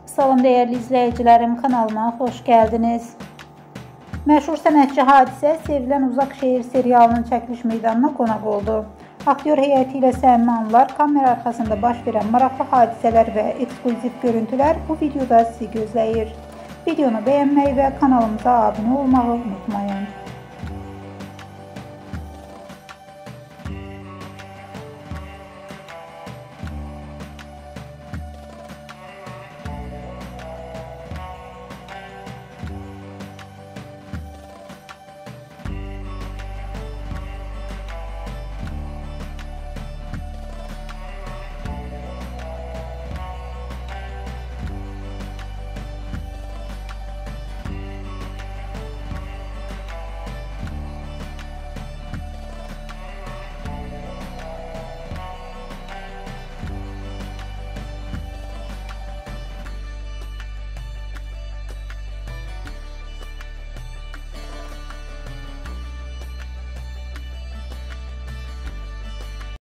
Salam değerli izləyicilərim, kanalıma xoş gəldiniz. Məşhur sənətçi Hadisə sevilən Uzaq Şehir serialının çəkiliş meydanına qonaq oldu. Aktyor heyəti ilə səmimi anlar, kamera arxasında baş verən maraqlı hadisələr və ekskluziv görüntülər bu videoda sizi gözləyir. Videonu bəyənməyi və kanalımıza abunə olmağı unutmayın.